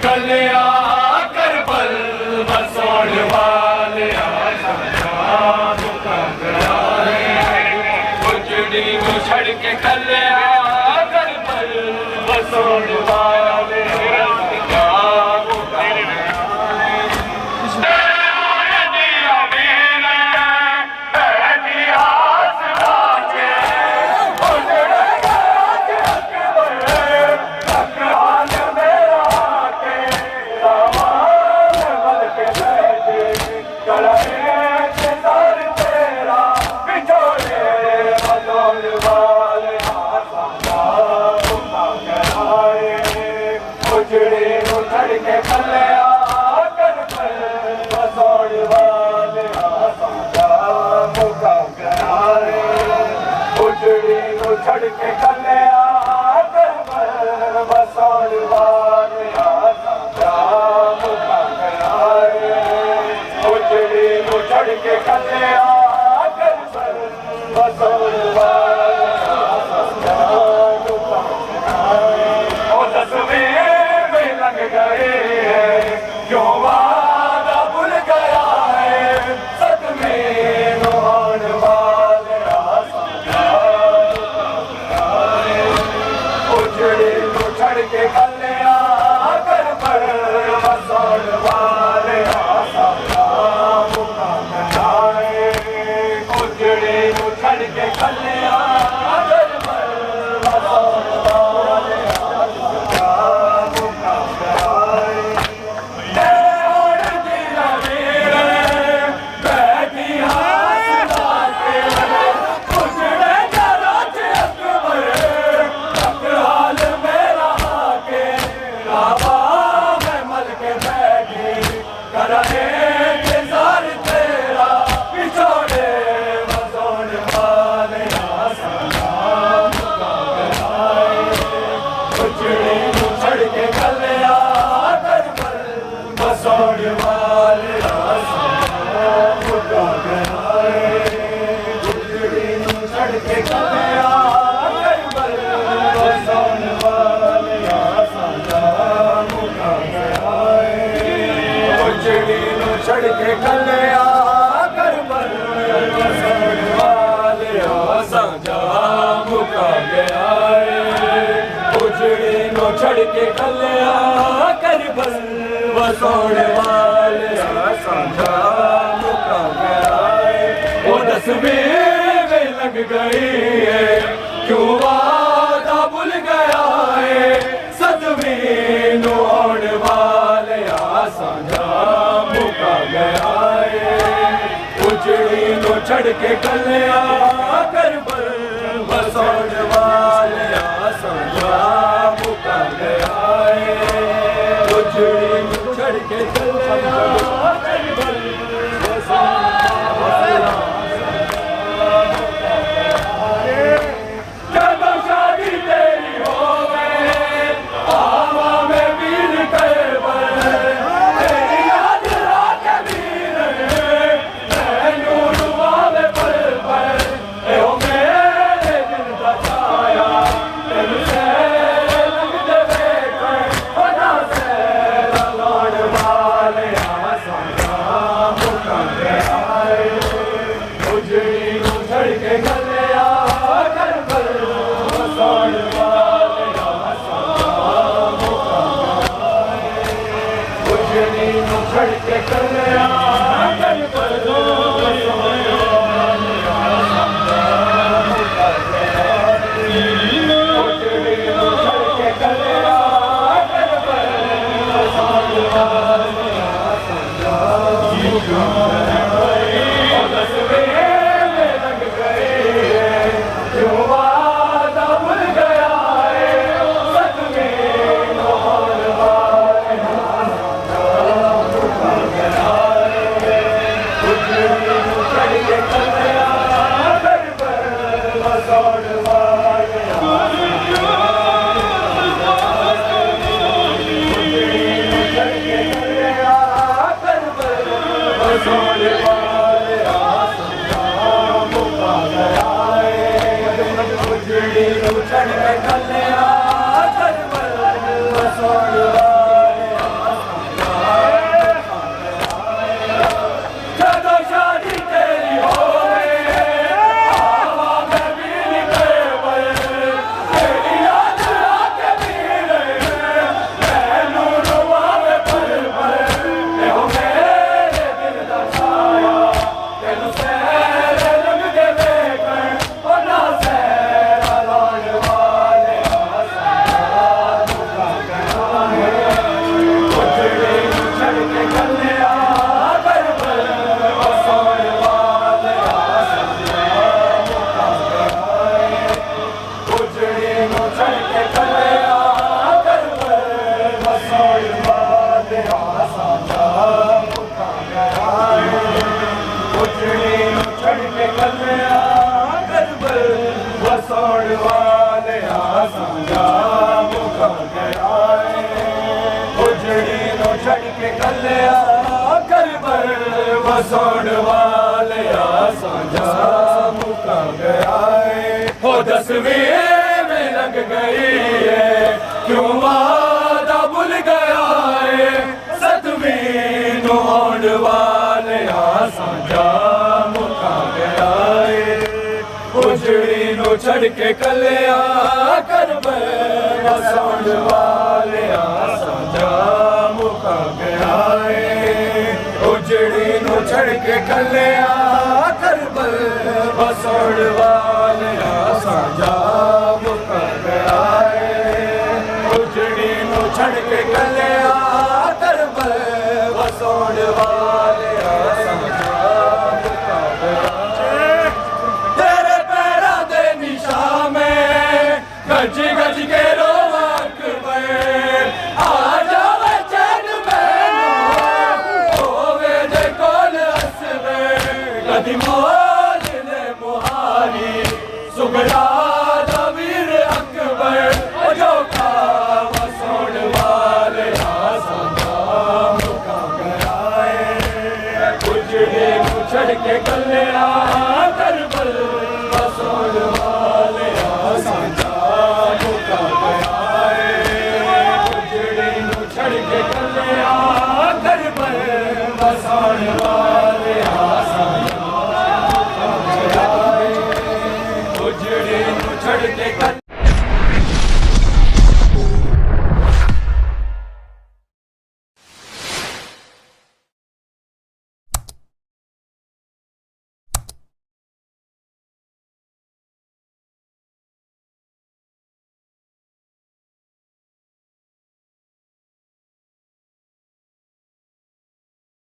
कलिया करबल बसोड़ वाले उजड़ी छड़ के कलिया करबल बसोड़ वाले छड़ के कलिया करबल बसोड़ वाले उजड़ी छड़ के कलिया करबल बसोड़ वाले तस्वीर में लग गए क्यों वादा भूल गया है सदमे रोहान वाले छड़ के कलिया करबल बसोड़ वाले उजड़ी छड़ के कलिया करबल बसोड़ वाले छड़ के कलिया करबल बसोड़ वाले साझा मुका गया उजड़ी नो छड़ के कलिया करबल बसोड़ वाले साझा मुका गया वो तस्वीर में लग गई है क्यों वादा भूल गया है सदमे नो आने वाले साझा गया उजड़ी छड़ के कलिया करबल बसोड़ वाले साझा मुका गया उजड़ी छड़ के कलिया करबल जब शादी तेरी हो गए आवा में वीर करबल छड़ के कलिया छड़ के कलिया करबल बसोड़ वाले बसौड़ वाले साझा मुका गया उजड़ी नो छड़ के कलिया करबल बसौड़ वाले साझा मुका गया हो 10वीं में लग गई है क्यों वादा भूल गया है 7वीं नो आउण वाले साझा मुका गया है उजड़ी नो छड़ के कलिया करबल बसौड़ वाले साझा मुका गया है उजड़ी नो छड़ के कलिया करबल बसौड़ वाले साझा मुका गया है उजड़ी नो छड़ के कलिया करबल बसौड़ वाले साझा मुका गया तेरे पैरा दे निशा में गज गज के रोवा अकबर आ जावे चैन में होवे दे कोल हसवे कदी मोल ले मुहारी सुगड़ा दा वीर अकबर जो का बसौड़ वाले साझा मुका गया है उजड़े छड़ के कलिया करबल बसौड़ वाले साझा मुका गया है उजड़े छड़ के कलिया करबल बसौड़ वाले साझा मुका गया है उजड़े छड़ के